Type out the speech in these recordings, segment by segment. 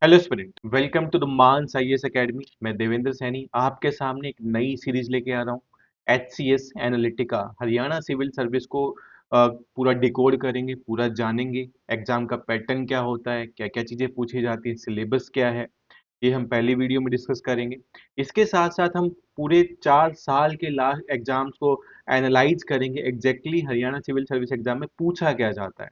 Hello student, welcome to the Manas IAS academy. मैं देवेंद्र सैनी आपके सामने एक नई सीरीज लेके आ रहा हूँ। HCS Analytica Haryana civil service को पूरा डिकोड करेंगे, पूरा जानेंगे। एग्जाम का पैटर्न क्या होता है, क्या क्या चीज़ें पूछी जाती है, सिलेबस क्या है, ये हम पहली वीडियो में डिस्कस करेंगे। इसके साथ साथ हम पूरे 4 साल के लास्ट एग्जाम्स को एनालाइज करेंगे। Exactly Haryana civil service exam में पूछा क्या जाता है।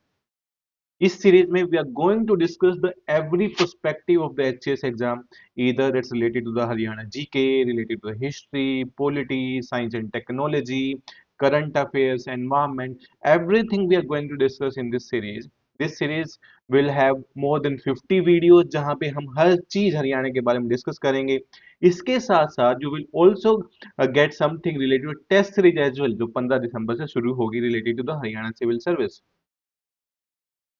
इस सीरीज में we are going to discuss the every perspective of the HCS exam, either it's related to the Haryana GK, related to the history, polity, science and technology, current affairs, environment, everything we are going to discuss in this series. This series will have more than 50 videos जहाँ पे हम हर चीज हरियाणा के बारे में discuss करेंगे। इसके साथ साथ you will also get something related to test series as well, जो 15 दिसंबर से शुरू होगी, related to the Haryana civil service.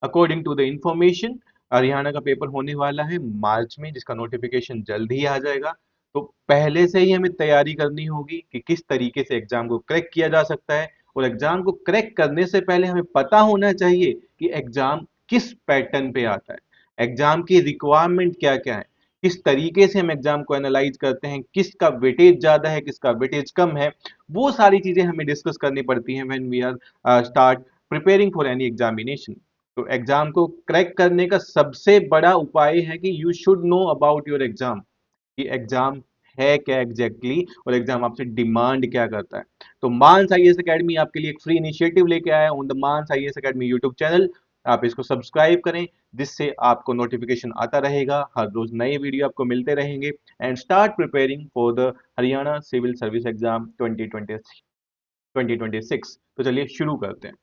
According to the information, Haryana का पेपर होने वाला है मार्च में, जिसका नोटिफिकेशन जल्द ही आ जाएगा। तो पहले से ही हमें तैयारी करनी होगी कि किस तरीके से एग्जाम को क्रैक किया जा सकता है। और एग्जाम को क्रैक करने से पहले हमें पता होना चाहिए कि एग्जाम किस पैटर्न पे आता है, एग्जाम की रिक्वायरमेंट क्या क्या है, किस तरीके से हम एग्जाम को एनालाइज करते हैं, किसका वेटेज ज्यादा है, किसका वेटेज कम है। वो सारी चीजें हमें डिस्कस करनी पड़ती हैं when we are start preparing for any examination. तो एग्जाम को क्रैक करने का सबसे बड़ा उपाय है कि you should know about your exam, कि एग्जाम है क्या एग्जैक्टली exactly, और एग्जाम आपसे डिमांड क्या करता है। तो मानस आईएएस एकेडमी आपके लिए एक फ्री इनिशिएटिव लेके आया on the Manas IAS academy YouTube channel. आप इसको सब्सक्राइब करें, जिससे आपको नोटिफिकेशन आता रहेगा, हर रोज नए वीडियो आपको मिलते रहेंगे। And start preparing for the Haryana civil service exam 2026। तो चलिए शुरू करते हैं।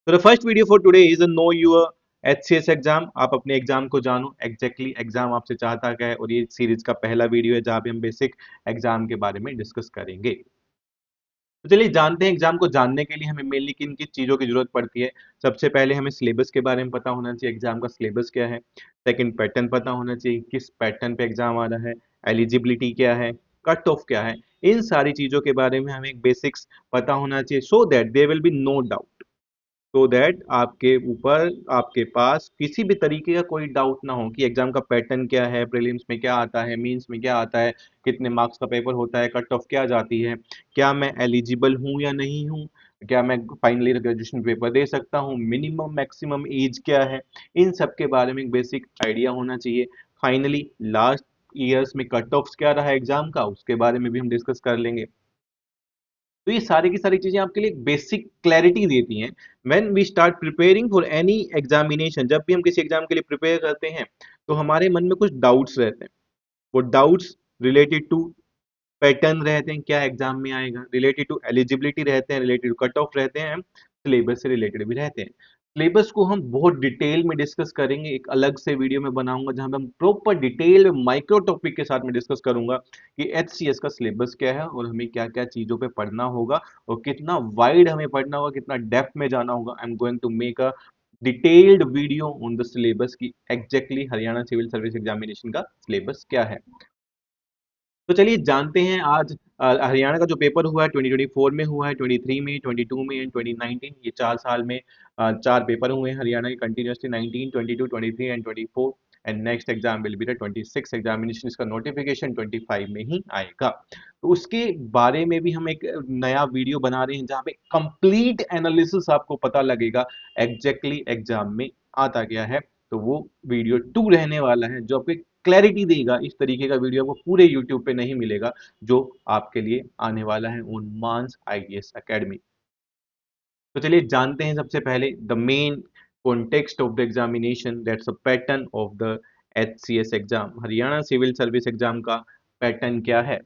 तो the first video for today is know your HCS exam. आप अपने एग्जाम को जानो, एग्जैक्टली एग्जाम आपसे चाहता क्या है। और ये सीरीज का पहला वीडियो है जहाँ पे हम बेसिक एग्जाम के बारे में डिस्कस करेंगे। तो चलिए जानते हैं, एग्जाम को जानने के लिए हमें मेनली किन किन चीज़ों की जरूरत पड़ती है। सबसे पहले हमें सिलेबस के बारे में पता होना चाहिए, एग्जाम का सिलेबस क्या है। सेकंड, पैटर्न पता होना चाहिए, किस पैटर्न पे एग्जाम आ रहा है, एलिजिबिलिटी क्या है, कट ऑफ क्या है। इन सारी चीज़ों के बारे में हमें एक बेसिक्स पता होना चाहिए, so that there will be no doubt, so that आपके ऊपर, आपके पास किसी भी तरीके का कोई डाउट ना हो कि एग्जाम का पैटर्न क्या है, प्रीलिम्स में क्या आता है, मेंस में क्या आता है, कितने मार्क्स का पेपर होता है, कट ऑफ क्या जाती है, क्या मैं एलिजिबल हूँ या नहीं हूँ, क्या मैं फाइनल ईयर ग्रेजुएशन पेपर दे सकता हूँ, मिनिमम मैक्सिमम एज क्या है। इन सब के बारे में एक बेसिक आइडिया होना चाहिए। फाइनली लास्ट ईयर्स में कट ऑफ क्या रहा है एग्जाम का, उसके बारे में भी हम डिस्कस कर लेंगे। तो ये सारी की सारी चीजें आपके लिए बेसिक क्लैरिटी देती हैं when we start preparing for any examination. जब भी हम किसी एग्जाम के लिए प्रिपेयर करते हैं तो हमारे मन में कुछ डाउट्स रहते हैं। वो डाउट्स रिलेटेड टू पैटर्न रहते हैं, क्या एग्जाम में आएगा, रिलेटेड टू एलिजिबिलिटी रहते हैं, रिलेटेड टू कट ऑफ रहते हैं, सिलेबस से रिलेटेड भी रहते हैं। सिलेबस को हम बहुत डिटेल में डिस्कस करेंगे, एक अलग से वीडियो में बनाऊंगा जहां पे हम प्रॉपर डिटेल में माइक्रो टॉपिक के साथ में डिस्कस करूंगा कि एचसीएस का सिलेबस क्या है और हमें क्या क्या चीजों पे पढ़ना होगा और कितना वाइड हमें पढ़ना होगा, कितना डेप्थ में जाना होगा। I am going to make a detailed video on the syllabus की exactly Haryana civil service examination का सिलेबस क्या है। तो चलिए जानते हैं आज हरियाणा का जो पेपर हुआ है 2024 में हुआ है, 23 में, 22 में एंड 2019। ये 4 साल में 4 पेपर हुए हैं हरियाणा के continuously, 19, 22, 23 and 24। And next exam will be the 26 examination. इसका नोटिफिकेशन 25 में ही आएगा। तो उसके बारे में भी हम एक नया वीडियो बना रहे हैं जहाँ पे कंप्लीट एनालिसिस आपको पता लगेगा एग्जैक्टली एग्जाम में आता क्या है। तो वो वीडियो 2 रहने वाला है जो आपको क्लैरिटी देगा। इस तरीके का वीडियो आपको पूरे यूट्यूब पे नहीं मिलेगा जो आपके लिए आने वाला है ऑन मानस आईएएस एकेडमी। तो चलिए जानते हैं सबसे पहले the main context of the examination, that's a pattern of the HCS exam. Haryana civil service exam का पैटर्न क्या है,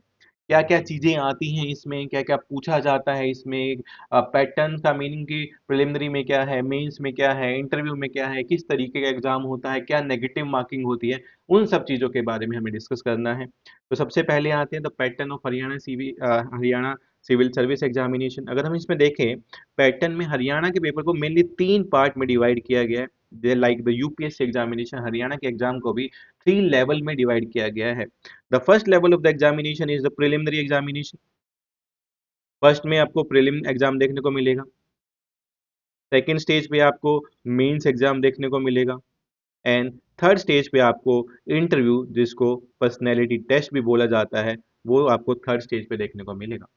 क्या क्या चीजें आती हैं इसमें, क्या क्या पूछा जाता है इसमें, पैटर्न का मीनिंग कि प्रिलिमिनरी में क्या है, मेंस में क्या है, इंटरव्यू में क्या है, किस तरीके का एग्जाम होता है, क्या नेगेटिव मार्किंग होती है, उन सब चीजों के बारे में हमें डिस्कस करना है। तो सबसे पहले आते हैं the pattern of Haryana civil service examination. अगर हम इसमें देखें, पैटर्न में हरियाणा के पेपर को मेनली 3 पार्ट में डिवाइड किया गया है। Like the UPSC examination, Haryana के एग्जाम को भी 3 लेवल में डिवाइड किया गया है। The first level of the examination is the preliminary examination. First में आपको प्रीलिम एग्जाम देखने को मिलेगा। सेकेंड स्टेज पे आपको मेंस एग्जाम देखने को मिलेगा। एंड थर्ड स्टेज पे आपको इंटरव्यू, जिसको पर्सनैलिटी टेस्ट भी बोला जाता है, वो आपको थर्ड स्टेज पे देखने को मिलेगा।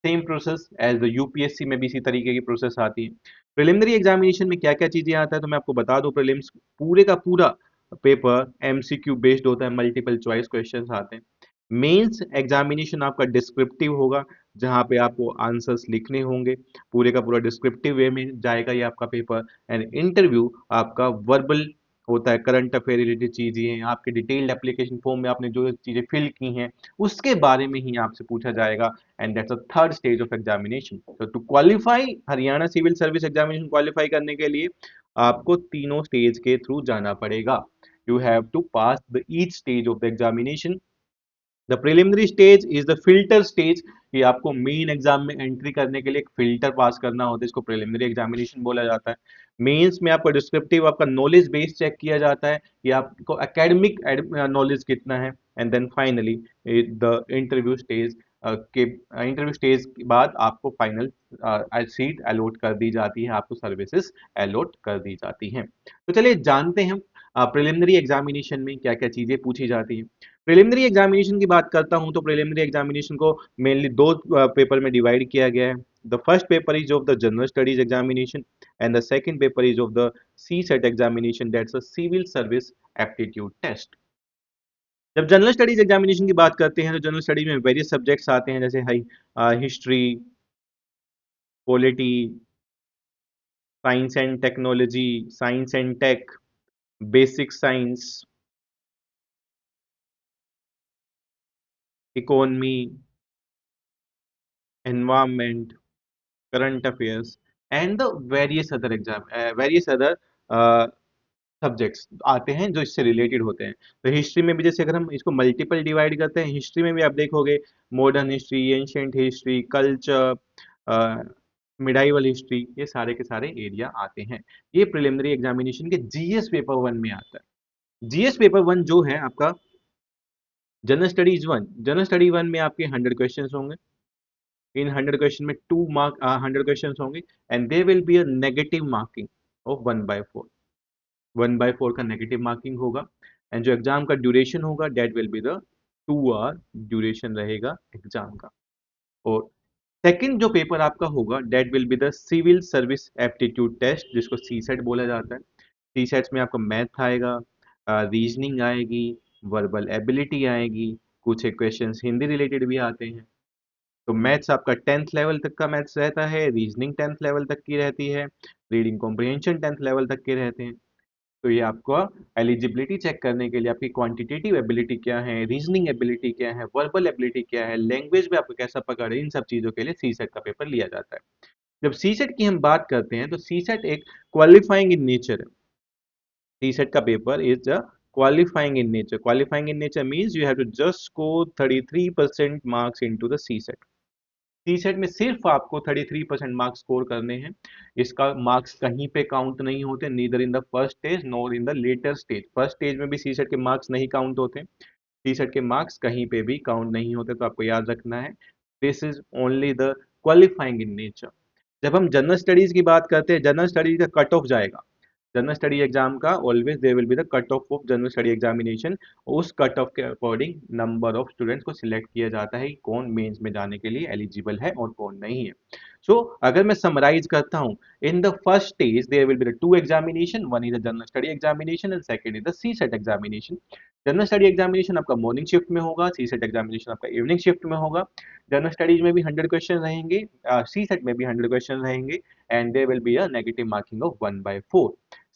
Same process as the UPSC में भी इसी तरीके की प्रोसेस आती है। प्रिलिमिनरी एग्जामिनेशन में क्या क्या चीजें आता है तो मैं आपको बता दूं, प्रीलिम्स पूरे का पूरा पेपर एमसीक्यू बेस्ड होता है, मल्टीपल चॉइस क्वेश्चंस आते हैं। मेंस एग्जामिनेशन आपका डिस्क्रिप्टिव होगा, जहां पे आपको आंसर्स लिखने होंगे, पूरे का पूरा डिस्क्रिप्टिव वे में जाएगा ये आपका पेपर। एंड इंटरव्यू आपका वर्बल होता है, करंट अफेयर रिलेटेड चीजें हैं, आपके डिटेल्ड एप्लीकेशन फॉर्म में आपने जो चीजें फिल की हैं उसके बारे में ही आपसे पूछा जाएगा। And that's a third stage of examination. तो to qualify Haryana civil service examination qualify करने के लिए आपको तीनों स्टेज के थ्रू जाना पड़ेगा। You have to pass the each stage of the examination. The preliminary stage is the filter stage. ये आपको मेन एग्जाम में एंट्री करने के लिए एक फिल्टर पास करना होता है, इसको प्रिलिमिनरी एग्जामिनेशन बोला जाता है। मेंस में आपका डिस्क्रिप्टिव, आपका नॉलेज बेस चेक किया जाता है कि आपको एकेडमिक नॉलेज कितना है। And then finally the interview stage के इंटरव्यू स्टेज के बाद आपको फाइनल सीट अलॉट कर दी जाती है, आपको सर्विसेज अलॉट कर दी जाती हैं। तो चलिए जानते हैं प्रिलिमिनरी एग्जामिनेशन में क्या क्या चीजें पूछी जाती हैं। प्रिलिमिनरी एग्जामिनेशन की बात करता हूं तो प्रिलिमिनरी एग्जामिनेशन को मेनली दो पेपर में डिवाइड किया गया है। The first paper is of the general studies examination and the second paper is of the CSAT examination, that's a civil service aptitude test. जब जनरल स्टडीज एग्जामिनेशन की बात करते हैं तो जनरल स्टडीज में वेरियस सब्जेक्ट्स आते हैं, जैसे history, polity, science and technology, science and tech, basic science, economy, environment, current affairs and the various other subjects आते हैं जो इससे रिलेटेड होते हैं। तो हिस्ट्री में भी जैसे अगर हम इसको मल्टीपल डिवाइड करते हैं, हिस्ट्री में भी आप देखोगे modern history, ancient history, culture, medieval history, ये सारे के सारे एरिया आते हैं। ये प्रिलिमिनरी एग्जामिनेशन के जीएस पेपर वन में आता है। जीएस पेपर वन जो है आपका जनरल स्टडी वन में आपके 100 क्वेश्चन होंगे। इन 100 क्वेश्चन में 100 क्वेश्चन होंगे and they will be a negative marking of 1/4। 1/4 का नेगेटिव मार्किंग होगा। एंड जो एग्जाम का ड्यूरेशन होगा that will be the 2 hour duration रहेगा एग्जाम का। और सेकंड जो पेपर आपका होगा that will be the civil service aptitude test, जिसको सी सेट बोला जाता है। सी सेट्स में आपका मैथ आएगा, रीजनिंग आएगी, वर्बल एबिलिटी आएगी, कुछ एक क्वेश्चंस हिंदी रिलेटेड भी आते हैं। तो मैथ्स आपका 10th लेवल तक का मैथ्स रहता है, रीजनिंग 10th लेवल तक की रहती है, रीडिंग कॉम्प्रिहेंशन 10th लेवल तक के रहते हैं। तो ये आपको एलिजिबिलिटी चेक करने के लिए आपकी क्वांटिटेटिव एबिलिटी क्या है, रीजनिंग एबिलिटी क्या है, वर्बल एबिलिटी क्या है, लैंग्वेज में आपको कैसा पकड़ है, इन सब चीजों के लिए सी सेट का पेपर लिया जाता है। जब सी सेट की हम बात करते हैं तो सी सेट एक क्वालिफाइंग इन नेचर है। सी सेट का paper is qualifying in nature. Qualifying in nature means you have to just score 33% marks into the CSAT. CSAT में सिर्फ आपको 33% मार्क्स स्कोर करने हैं। इसका मार्क्स कहीं पे काउंट नहीं होते, neither in the first stage nor in the later stage. First stage में भी सी सेट के मार्क्स नहीं काउंट होते, सी सेट के मार्क्स कहीं पे भी काउंट नहीं होते, तो आपको याद रखना है this is only the qualifying in nature. जब हम जनरल स्टडीज की बात करते हैं, जनरल स्टडीज का कट ऑफ जाएगा। जनरल स्टडी एग्जाम का always there will be the cut off general study examination. उस कट ऑफ के अकॉर्डिंग नंबर ऑफ स्टूडेंट्स को सिलेक्ट किया जाता है कि कौन मेंस में जाने के लिए एलिजिबल है और कौन नहीं है। सो अगर मैं समराइज करता हूं, in the first stage there will be the two examination, one is the general study examination and second is the CSAT examination. General study examination आपका मॉर्निंग शिफ्ट में होगा, सी सेट एग्जामिनेशन आपका evening shift में होगा। General studies में भी 100 question रहेंगे, सी set में भी 100 क्वेश्चन रहेंगे and there will be a negative marking of 1/4।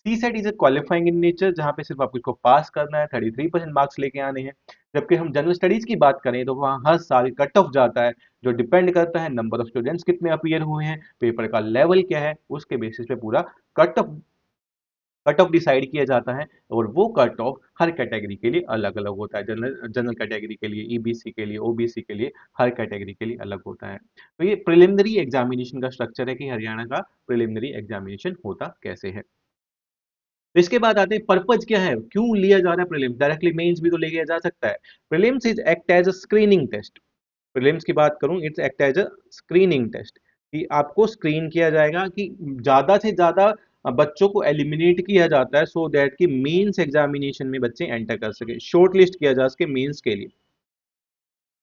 CSAT is a qualifying in nature, जहां पे सिर्फ आपको इसको पास करना है, 33% मार्क्स लेके आने हैं। जबकि हम जनरल स्टडीज की बात करें तो वहाँ हर साल कट ऑफ जाता है, जो डिपेंड करता है नंबर ऑफ स्टूडेंट्स कितने अपीयर हुए हैं, पेपर का लेवल क्या है, उसके बेसिस पे पूरा कट ऑफ डिसाइड किया जाता है। और वो कट ऑफ हर कैटेगरी के लिए अलग अलग होता है। जनरल जनरल कैटेगरी के लिए, ईबीसी के लिए, ओबीसी के लिए, हर कैटेगरी के लिए अलग होता है। तो ये प्रिलिमिनरी एग्जामिनेशन का स्ट्रक्चर है कि हरियाणा का प्रिलिमिनरी एग्जामिनेशन होता कैसे है। तो इसके बाद आते हैं पर्पज क्या है, क्यों लिया जा रहा है प्रीलिम्स, डायरेक्टली मेंस भी तो लिया जा सकता है। Prelims is act as a screening test. Prelims की बात करूं, it's act as a screening test, कि आपको स्क्रीन किया जाएगा कि ज्यादा से ज्यादा बच्चों को एलिमिनेट किया जाता है सो दैट कि मेंस एग्जामिनेशन में बच्चे एंटर कर सके, शॉर्ट लिस्ट किया जा सके मेंस के लिए।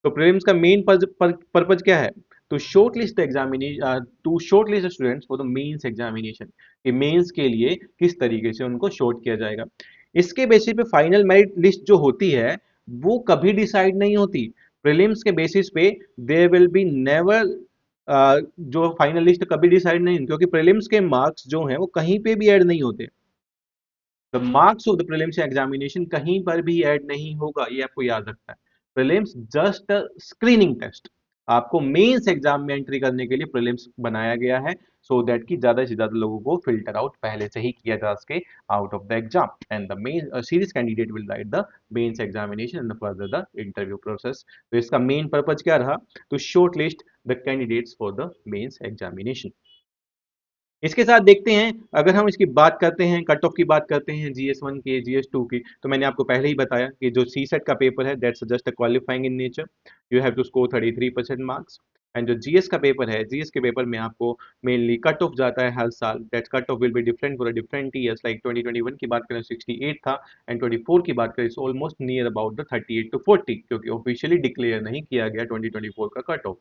तो प्रीलिम्स का मेन पर्पज क्या है? To shortlist examination, to shortlist students for the mains examination, कि मेंस के लिए किस तरीके से उनको शॉर्ट किया जाएगा। इसके बेसिस पे फाइनल मेरिट लिस्ट जो होती है वो कभी डिसाइड नहीं होती। प्रीलिम्स के बेसिस पे देयर विल बी नेवर, जो फाइनल लिस्ट कभी डिसाइड नहीं, क्योंकि प्रीलिम्स के मार्क्स जो हैं वो कहीं पे भी ऐड नहीं होते। The marks of the prelims examination कहीं पर भी ऐड नहीं होगा, ये आपको याद रखना है। प्रीलिम्स जस्ट स्क्रीनिंग टेस्ट, आपको मेंस एग्जाम में एंट्री करने के लिए प्रीलिम्स बनाया गया है सो दैट कि ज्यादा से ज्यादा लोगों को फिल्टर आउट पहले से ही किया जा सके out of the exam, and the main series candidate will write the mains examination and further the interview process. तो इसका मेन पर्पज क्या रहा? To shortlist the candidates for the mains examination. इसके साथ देखते हैं, अगर हम इसकी बात करते हैं, कट ऑफ की बात करते हैं GS1 की, GS2 की, तो मैंने आपको पहले ही बताया कि जो सी सेट का पेपर है that's just a qualifying in nature, you have to score 33% marks. And जो जीएस का पेपर है, जीएस के पेपर में आपको मेनली कट ऑफ जाता है हर साल, that cut off will be different for different years, like 2021 की बात करें 68 था, एंड 24 की बात करें almost near about the 38 to 40, क्योंकि ऑफिशियली डिक्लेयर नहीं किया गया 2024 का कट ऑफ।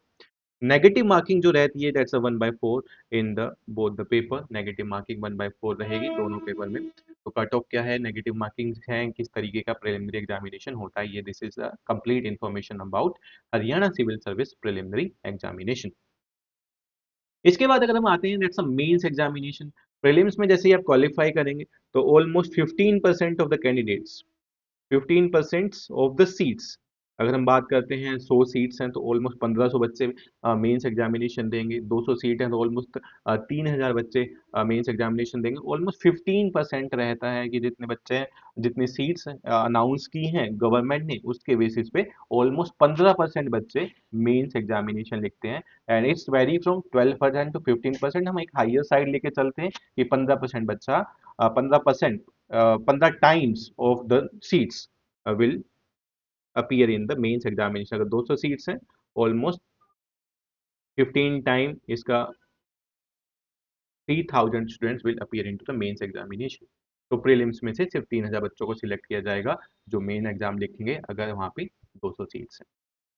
नेगेटिव मार्किंग जो रहती है that's a 1/4 in the both the paper, negative marking 1/4 रहेगी दोनों पेपर में। तो कट ऑफ क्या है, नेगेटिव मार्किंग है, किस तरीके का प्रिलिमिनरी एग्जामिनेशन होता है, ये this is a complete information about Haryana civil service preliminary examination. इसके बाद अगर हम आते हैं that's a mains examination. Prelims में जैसे ही आप क्वालिफाई करेंगे तो almost 15% of the candidates, 15% of the seats, अगर हम बात करते हैं 100 सीट्स हैं तो ऑलमोस्ट 1500 बच्चे मेंस एग्जामिनेशन देंगे, 200 सीट हैं तो ऑलमोस्ट 3000 बच्चे मेंस एग्जामिनेशन देंगे। ऑलमोस्ट 15% रहता है कि जितने बच्चे हैं, जितनी सीट्स अनाउंस की हैं गवर्नमेंट ने, उसके बेसिस पे ऑलमोस्ट 15% बच्चे मेंस एग्जामिनेशन लिखते हैं। And it's very from 12% to 15%। हम एक हाइयर साइड लेके चलते हैं कि 15% बच्चा, 15%, 15 times of the seats will appear in the mains examination। अगर 200 सीट्स हैं, ऑलमोस्ट 15 टाइम इसका 3000 students will appear into the mains examination. तो प्रीलिम्स में से सिर्फ 3000 बच्चों को सिलेक्ट किया जाएगा जो मेन एग्जाम लिखेंगे अगर वहाँ पे 200 सीट्स हैं।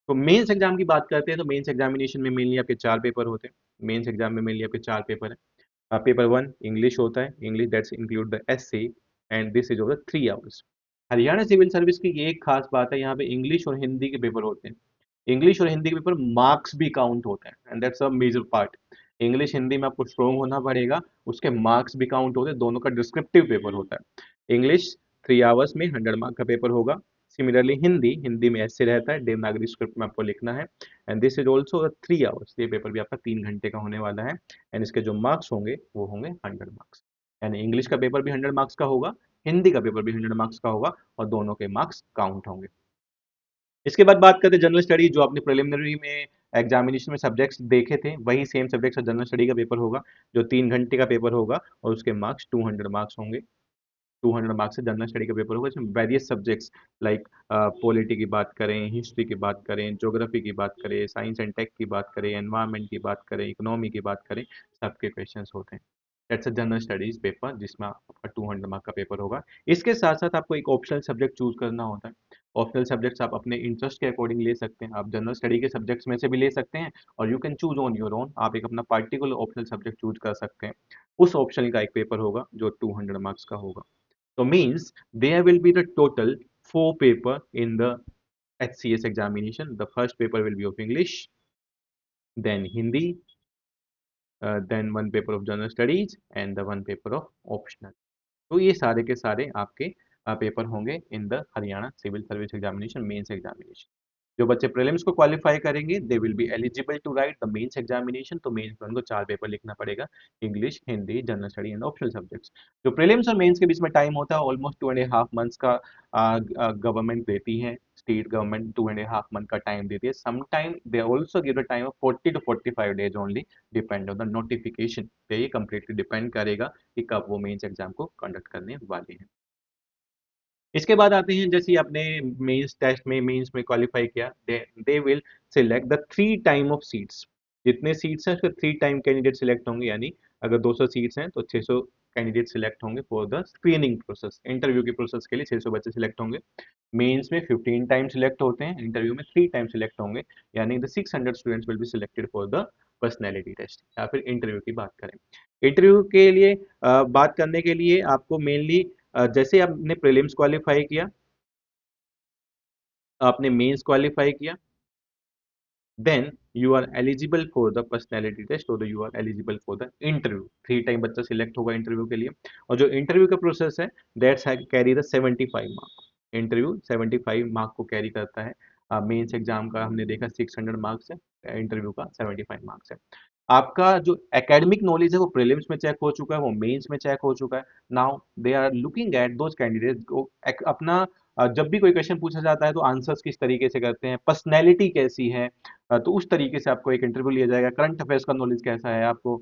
तो मेंस एग्जाम की बात करते हैं तो मेंस एग्जामिनेशन में मेनली आपके 4 पेपर होते हैं। मेंस एग्जाम में मेनली आपके 4 पेपर हैं। पेपर 1 इंग्लिश होता है, English that's include the essay, and this is over 3 hours. Haryana civil service की ये एक खास बात है, यहाँ पे इंग्लिश और हिंदी के पेपर होते हैं। इंग्लिश और हिंदी के पेपर मार्क्स भी काउंट होते हैं, and that's a major part. English Hindi में आपको स्ट्रोंग होना पड़ेगा, उसके मार्क्स भी काउंट होते हैं, दोनों का डिस्क्रिप्टिव पेपर होता है। इंग्लिश 3 आवर्स में 100 मार्क का पेपर होगा। सिमिलरली हिंदी, हिंदी में ऐसे रहता है, देवनागरी स्क्रिप्ट में आपको लिखना है, and this is also 3 hours. ये पेपर भी आपका 3 घंटे का होने वाला है, एंड इसके जो मार्क्स होंगे वो होंगे 100 मार्क्स। यानी इंग्लिश का पेपर भी 100 मार्क्स का होगा, हिंदी का पेपर भी 100 मार्क्स का होगा, और दोनों के मार्क्स काउंट होंगे। इसके बाद बात करते हैं जनरल स्टडी। जो आपने प्रिलिमिनरी में एग्जामिनेशन में सब्जेक्ट्स देखे थे वही सेम सब्जेक्ट्स का जनरल स्टडी का पेपर होगा, जो 3 घंटे का पेपर होगा, और उसके मार्क्स 200 मार्क्स होंगे। 200 मार्क्स से जनरल स्टडी का पेपर होगा, इसमें वेरियस सब्जेक्ट्स लाइक पॉलिटी की बात करें, हिस्ट्री की बात करें, ज्योग्राफी की बात करें, साइंस एंड टेक की बात करें, एनवायरनमेंट की बात करें, इकोनॉमी की बात करें, सबके क्वेश्चंस होते हैं। That's a general studies paper जिसमें आपका 200 मार्क का पेपर होगा। इसके साथ साथ आपको एक ऑप्शनल सब्जेक्ट चूज करना होता है। ऑप्शनल सब्जेक्ट्स आप अपने इंटरेस्ट के अकॉर्डिंग ले सकते हैं, आप जनरल स्टडी के सब्जेक्ट्स में से भी ले सकते हैं, और you can choose on your own, आप एक अपना पार्टिकुलर ऑप्शनल सब्जेक्ट चूज कर सकते हैं। उस ऑप्शनल का एक पेपर होगा जो 200 मार्क्स का होगा। So means there will be the total 4 paper in the HCS examination. The first paper will be of English, then Hindi, then one paper of General Studies, and the one paper of Optional. तो ये सारे के सारे आपके paper होंगे in the Haryana civil service examination mains examination. जो बच्चे prelims को क्वालिफाई करेंगे they will be eligible to write the mains examination. तो मेंस में उनको 4 पेपर लिखना पड़ेगा, English, Hindi, general study and optional subjects. जो प्रीलिम्स और मेंस के बीच में टाइम होता है ऑलमोस्ट 2.5 मंथ्स का गवर्नमेंट देती है, स्टेट गवर्नमेंट 2.5 मंथ का टाइम देती है। Sometime they also give the time of 40 to 45 days only, depend on the notification. तो ये कंप्लीटली डिपेंड करेगा कि कब वो मेंस एग्जाम को कंडक्ट करने वाले हैं। इसके बाद आते हैं, जैसे आपने मेंस टेस्ट में मेंस में क्वालिफाई किया, they will select the 3 time of seats. जितने सीट्स हैं उसके 3 टाइम कैंडिडेट सिलेक्ट होंगे, यानी अगर 200 सीट्स हैं तो 600 कैंडिडेट सिलेक्ट होंगे for the screening process, interview के प्रोसेस के लिए 600 बच्चे सिलेक्ट होंगे। मेंस में 15 टाइम सिलेक्ट होते हैं, इंटरव्यू में 3 टाइम सिलेक्ट होंगे, यानी the 600 students will be selected for the personality test. या फिर इंटरव्यू की बात करें, इंटरव्यू के लिए बात करने के लिए आपको मेनली जैसे आपने प्रीलिम्स क्वालिफाई किया, आपने मेंस क्वालिफाई किया, then you are eligible for the personality test और you are eligible for the interview। 3 time बच्चा सिलेक्ट होगा इंटरव्यू के लिए, और जो इंटरव्यू का प्रोसेस है that's carry the 75 mark. Interview 75 mark को कैरी करता है। मेंस एग्जाम का हमने देखा 600 मार्क्स है, इंटरव्यू का 75 मार्क्स है। आपका जो एकेडमिक नॉलेज है वो प्रीलिम्स में चेक हो चुका है, वो मेंस में चेक हो चुका है। Now they are looking at those candidates को अपना जब भी कोई क्वेश्चन पूछा जाता है तो आंसर्स किस तरीके से करते हैं, पर्सनैलिटी कैसी है, तो उस तरीके से आपको एक इंटरव्यू लिया जाएगा। करंट अफेयर्स का नॉलेज कैसा है आपको,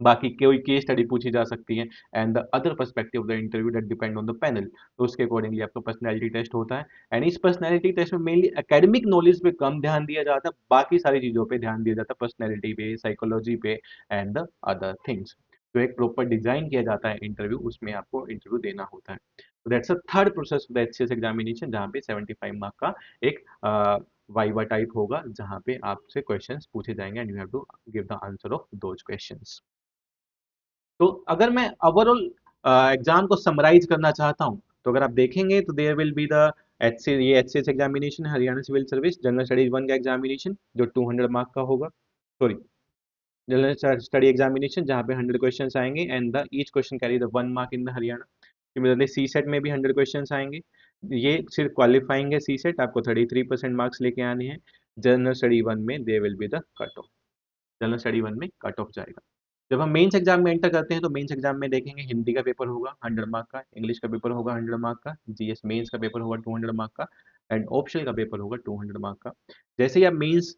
बाकी कोई केस स्टडी पूछी जा सकती है, and the other perspective of the interview that depend on the panel, तो उसके अकॉर्डिंगली आपका पर्सनैलिटी टेस्ट होता है। एंड इस पर्सनैलिटी टेस्ट में मेनली एकेडमिक नॉलेज पे कम ध्यान दिया जाता है, बाकी सारी चीजों पे ध्यान दिया जाता है, पर्सनैलिटी पे, साइकोलॉजी पे एंड द अदर थिंग्स। तो एक प्रॉपर डिजाइन किया जाता है इंटरव्यू, उसमें आपको इंटरव्यू देना होता है। तो that's a third process of the HCS examination, जहाँ पे 75 मार्क का एक वाइवा टाइप होगा, जहाँ पे आपसे क्वेश्चंस पूछे जाएंगे and you have to give the answer of those questions. तो अगर मैं ओवरऑल एग्जाम को समराइज करना चाहता हूं, तो अगर आप देखेंगे तो देयर विल बी द ये एचसीएस एग्जामिनेशन है, Haryana civil service general studies 1 का एग्जामिनेशन जो 200 मार्क का होगा, सॉरी जनरल स्टडी एग्जामिनेशन जहाँ पे 100 क्वेश्चंस आएंगे and the each question carry the 1 mark in the Haryana. Similarly CSAT में भी 100 क्वेश्चंस आएंगे, ये सिर्फ क्वालिफाइंग है, सी सेट आपको 33% मार्क्स लेके आने हैं। जनरल स्टडी 1 में दे will be the cut off, general study 1 में कट ऑफ जाएगा। जब हम मेंस एग्जाम में एंटर करते हैं तो मेंस एग्जाम में देखेंगे हिंदी का पेपर होगा 100 मार्क का, इंग्लिश का पेपर होगा 100 मार्क का, जीएस मेंस का पेपर होगा 200 मार्क का, एंड ऑप्शनल का पेपर होगा 200 मार्क का। जैसे ही आप मेंस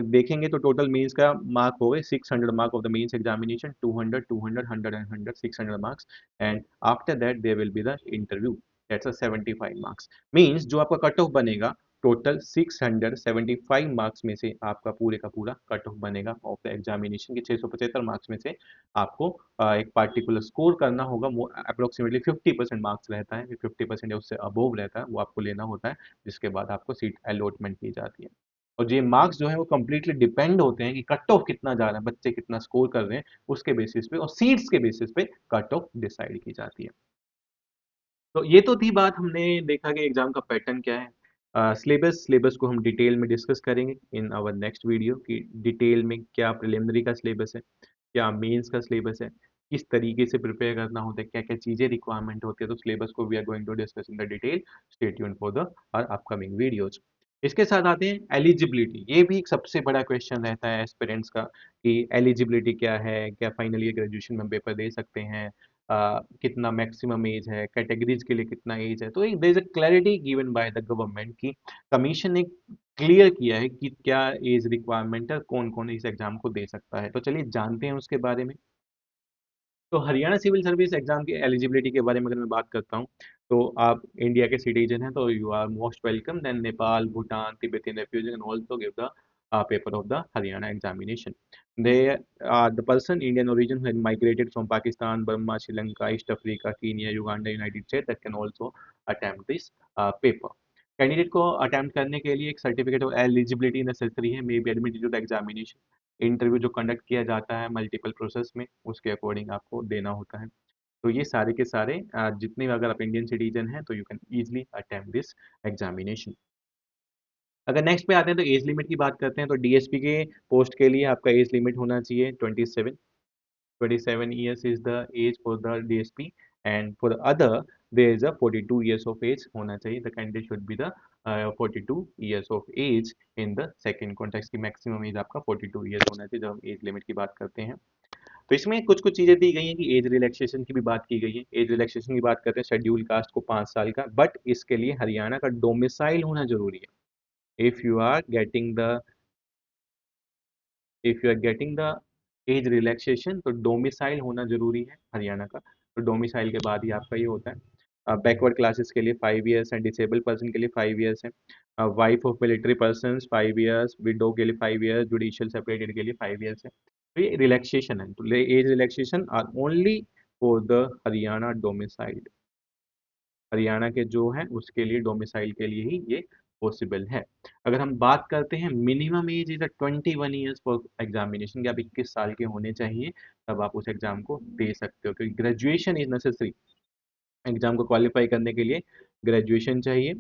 देखेंगे तो टोटल मेंस का मार्क हो गए 600 mark of the mains examination, 200 200 100 and 100 600 marks, and after that there will be the interview, that's a 75 marks. Means जो आपका कट ऑफ बनेगा टोटल 675 मार्क्स में से आपका पूरे का पूरा कट ऑफ बनेगा ऑफ द एग्जामिनेशन के 675 मार्क्स में से आपको एक पार्टिकुलर स्कोर करना होगा, वो अप्रोक्सीमेटली 50% मार्क्स रहता है, 50% या उससे अबोव रहता है, वो आपको लेना होता है, जिसके बाद आपको सीट अलॉटमेंट की जाती है। और ये मार्क्स जो है वो कम्प्लीटली डिपेंड होते हैं कि कट ऑफ कितना जा रहा है, बच्चे कितना स्कोर कर रहे हैं, उसके बेसिस पे और सीट्स के बेसिस पे कट ऑफ डिसाइड की जाती है। तो ये तो थी बात, हमने देखा कि एग्जाम का पैटर्न क्या है। सिलेबस को हम डिटेल में डिस्कस करेंगे इन आवर नेक्स्ट वीडियो कि डिटेल में क्या प्रिलिमिनरी का सिलेबस है, क्या मेंस का सिलेबस है, किस तरीके से प्रिपेयर करना होता है, क्या क्या चीज़ें रिक्वायरमेंट होती है, तो सिलेबस को we are going to discuss in the detail. Stay tuned for the our upcoming videos. इसके साथ आते हैं एलिजिबिलिटी, ये भी एक सबसे बड़ा क्वेश्चन रहता है एस्पिरेंट्स का कि एलिजिबिलिटी क्या है, क्या फाइनल ईयर ग्रेजुएशन में पेपर दे सकते हैं, कितना मैक्सिमम एज है, कैटेगरीज के लिए कितना एज है। तो एक there is a clarity given by the government की कमीशन ने क्लियर किया है कि क्या एज रिक्वायरमेंट है, कौन कौन इस एग्जाम को दे सकता है। तो चलिए जानते हैं उसके बारे में। तो हरियाणा सिविल सर्विस एग्जाम की एलिजिबिलिटी के बारे में अगर मैं बात करता हूँ, तो आप इंडिया के सिटीजन हैं तो you are most welcome, then Nepal, Bhutan, Tibetan refugee can also give the paper of the Haryana examination. They are the person Indian origin who had migrated from Pakistan, Burma, Sri Lanka, East Africa, Kenya, Uganda, United States that can also attempt this paper. Candidate को attempt करने के लिए एक certificate of eligibility necessary है, may be admitted to the examination. Interview जो conduct किया जाता है मल्टीपल प्रोसेस में, उसके अकॉर्डिंग आपको देना होता है। तो ये सारे के सारे जितने भी अगर आप इंडियन सिटीजन हैं तो you can easily attempt this examination. अगर नेक्स्ट पे आते हैं तो एज लिमिट की बात करते हैं, तो डीएसपी के पोस्ट के लिए आपका एज लिमिट होना चाहिए 27 years is the age for the DSP, and for the other there is a 42 years of age होना चाहिए, the candidate should be the 42 years of age in the second context की maximum age आपका 42 years होना चाहिए जब हम age limit की बात करते हैं। तो इसमें कुछ कुछ चीजें दी गई हैं कि एज रिलैक्सेशन की भी बात की गई है। एज रिलैक्सेशन की बात करते हैं शेड्यूल कास्ट को 5 साल का, बट इसके लिए हरियाणा का डोमिसाइल होना जरूरी है। if you are getting the if you are getting the age relaxation, तो डोमिसाइल होना जरूरी है हरियाणा का। तो डोमिसाइल के बाद ही आपका ये होता है। बैकवर्ड क्लासेस के लिए 5 years है, डिसेबल पर्सन के लिए 5 years है, wife of military person 5 years, window के लिए 5 years, जुडिशियल सेपरेटेड के लिए 5 years है। तो ये रिलैक्सेशन है, तो age relaxation are only for the Haryana domiciled, Haryana के जो है उसके लिए डोमिसाइल के लिए ही ये पॉसिबल है। अगर हम बात करते हैं minimum age is 21 years for examination, कि आप 21 साल के होने चाहिए तब आप उस एग्जाम को दे सकते हो, क्योंकि ग्रेजुएशन इज नेसेसरी एग्जाम को क्वालिफाई करने के लिए। ग्रेजुएशन चाहिए,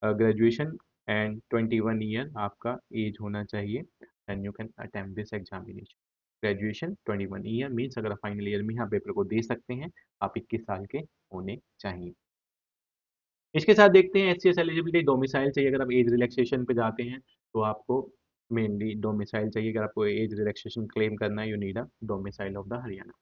ग्रेजुएशन एंड 21 ईयर आपका एज होना चाहिए, and you can attempt this examination. Graduation 21 year means अगर आप फाइनल ईयर में आप पेपर को दे सकते हैं, आप 21 साल के होने चाहिए। इसके साथ देखते हैं एचसीएस एलिजिबिलिटी, डोमिसाइल चाहिए। अगर आप एज रिलैक्सेशन पे जाते हैं तो आपको मेनली डोमिसाइल चाहिए। अगर आपको एज रिलैक्सेशन क्लेम करना है, you need a domicile of the Haryana.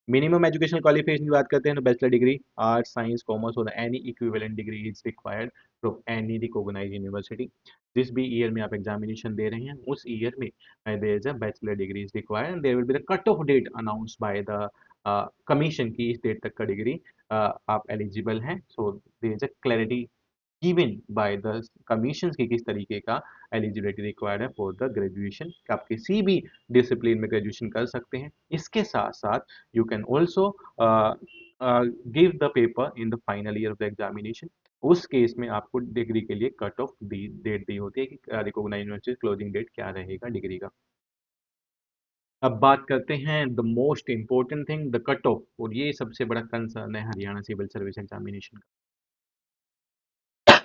Minimum educational qualification की बात करते हैं तो bachelor degree, arts, science, commerce और any equivalent degree is required from any recognised university. जिस भी ईयर में आप एग्जामिनेशन दे रहे हैं उस ईयर में there is a bachelor degree is required, and there will be the cut off date announced by the commission की इस डेट तक का डिग्री आप एलिजिबल हैं। So there is a clarity given by the commissions की किस तरीके का एलिजिबिलिटी रिक्वायर्ड है फॉर द ग्रेजुएशन, आप किसी भी डिसिप्लिन में ग्रेजुएशन कर सकते हैं। इसके साथ साथ you can also give the paper in the final year of the examination. उस केस में आपको डिग्री के लिए कट ऑफ दी डेट दी होती है कि रिकॉग्नाइज्ड यूनिवर्सिटी क्लोजिंग डेट क्या रहेगा डिग्री का। अब बात करते हैं the most important thing, the cut of, और ये सबसे बड़ा कंसर्न है हरियाणा सिविल सर्विस एग्जामिनेशन का।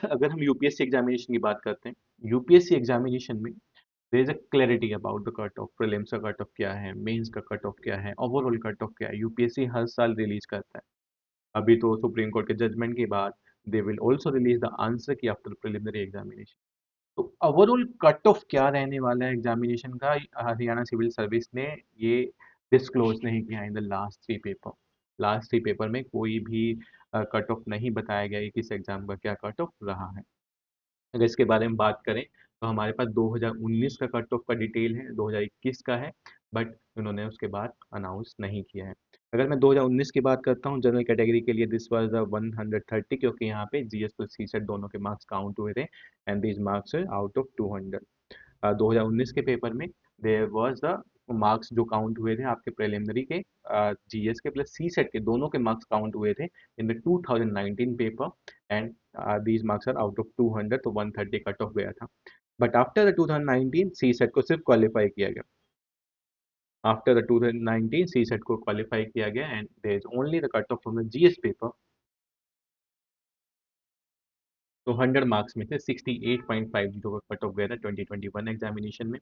अगर हम यूपीएससी एग्जामिनेशन की बात करते हैं, यूपीएससी एग्जामिनेशन में there is a clarity about the cut off. Prelims का कट ऑफ क्या है, मेंस का कट ऑफ क्या है, ओवरऑल कट ऑफ क्या है, यूपीएससी हर साल रिलीज करता है। अभी तो सुप्रीम कोर्ट के जजमेंट के बाद they will also release the answer की आफ्टर प्रिलिमिनरी एग्जामिनेशन। तो ओवरऑल कट ऑफ क्या रहने वाला है एग्जामिनेशन का, हरियाणा सिविल सर्विस ने ये डिस्क्लोज नहीं किया in the last 3 paper. Last 3 paper में कोई भी कट ऑफ नहीं बताया गया कि किस एग्जाम का क्या कट ऑफ रहा है। अगर इसके बारे में बात करें तो हमारे पास 2019 का कट ऑफ का डिटेल है, 2021 का है, बट उन्होंने उसके बाद अनाउंस नहीं किया है। अगर मैं 2019 की बात करता हूँ जनरल कैटेगरी के लिए, दिस वाज द 130, क्योंकि यहाँ पे जीएस प्लस सी सेट दोनों के मार्क्स काउंट हुए थे, and these marks out of 200। 2019 के पेपर में देयर वाज द मार्क्स जो काउंट हुए थे आपके प्रिलिमिनरी के, जीएस के प्लस सी सेट के दोनों के मार्क्स काउंट हुए थे in the 2019 paper, and these marks are out of 200, तो 130 कट ऑफ गया था। But after the 2019 CSAT को सिर्फ क्वालिफाई किया गया, आफ्टर द 2019 सी सेट को क्वालिफाई किया गया, and there is only the cut off from the GS paper. तो 100 मार्क्स में से 68.50 का कट ऑफ गया था 2021 एग्जामिनेशन में।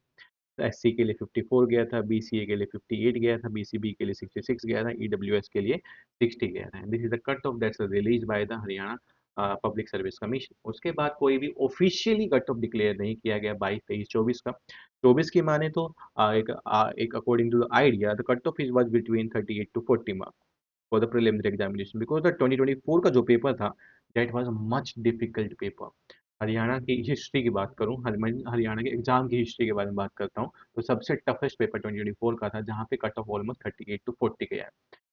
एससी के लिए 54 गया था, बीसीए के लिए 58 गया था, बीसीबी के लिए 66 गया था, ईडब्ल्यूएस के लिए 60 गया था। This is the cut of that's release by the Haryana public service commission. उसके बाद कोई भी ऑफिशियली कट ऑफ डिक्लेयर नहीं किया गया 22, 23, 24 का। 24 की माने तो एक according to the idea the cut off is was between 38 to 40 marks for the preliminary examination, because the 2024 का जो पेपर था that was much difficult paper. Haryana की हिस्ट्री की बात करूं, हरियाणा के एग्जाम की हिस्ट्री के बारे में बात करता हूं, तो सबसे टफेस्ट पेपर 2024 का था, जहां पे कट ऑफ ऑलमोस्ट 38 टू 40 गया है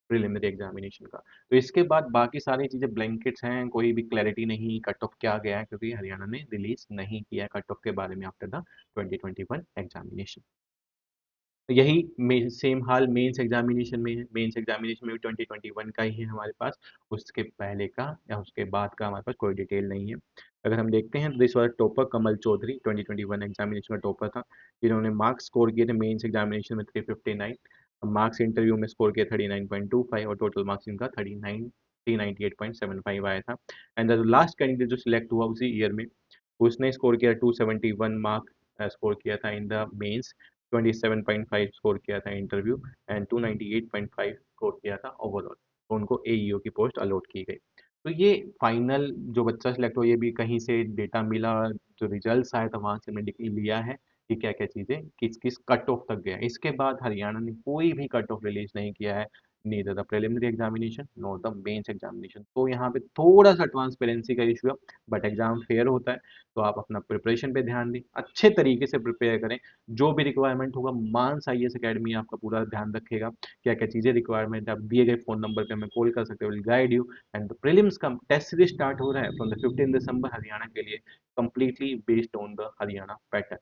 प्रिलिमिनरी एग्जामिनेशन का। तो इसके बाद बाकी सारी चीजें ब्लैंकेट्स हैं, कोई भी क्लैरिटी नहीं कट ऑफ क्या गया है, क्योंकि हरियाणा ने रिलीज नहीं किया कट ऑफ के बारे में आफ्टर द 2021 एग्जामिनेशन। यही सेम हाल मेंस एग्जामिनेशन में है। मेंस एग्जामिनेशन में भी 2021 का ही है हमारे पास, उसके पहले का या उसके बाद का हमारे पास कोई डिटेल नहीं है। अगर हम देखते हैं तो this was topper Kamal Chaudhary, 2021 examination का टॉपर था, जिन्होंने मार्क्स स्कोर किए थे मेंस एग्जामिनेशन में 359, मार्क्स इंटरव्यू में स्कोर किया 39.25, और टोटल मार्क्स इनका 398.75 आया था। एंड द लास्ट कैंडिडेट जो सिलेक्ट हुआ उसी ईयर में, उसने स्कोर किया 271 मार्क स्कोर किया था इन द मेंस, 27.5 स्कोर किया था इंटरव्यू, एंड 298.5 स्कोर किया था ओवरऑल। तो उनको एईओ की पोस्ट अलॉट की गई। तो ये फाइनल जो बच्चा सिलेक्ट हो, ये भी कहीं से डेटा मिला, जो रिजल्ट्स आया था वहां से मैंने लिया है कि क्या क्या चीजें किस किस कट ऑफ तक गया। इसके बाद हरियाणा ने कोई भी कट ऑफ रिलीज नहीं किया है, neither the preliminary examination nor the mains examination. तो यहाँ पे थोड़ा सा ट्रांसपेरेंसी का इशू है, बट एग्जाम फेयर होता है। तो आप अपना प्रिपरेशन पे ध्यान दें, अच्छे तरीके से प्रिपेयर करें, जो भी रिक्वायरमेंट होगा मानस आईएएस एकेडमी आपका पूरा ध्यान रखेगा, क्या क्या चीज़ें रिक्वायरमेंट है, आप दिए गए फ़ोन नंबर पे हमें कॉल कर सकते हो, will guide you. And the prelims का टेस्ट सीरीज स्टार्ट हो रहा है फ्रॉम द 15 दिसंबर हरियाणा के लिए, completely based on the Haryana pattern.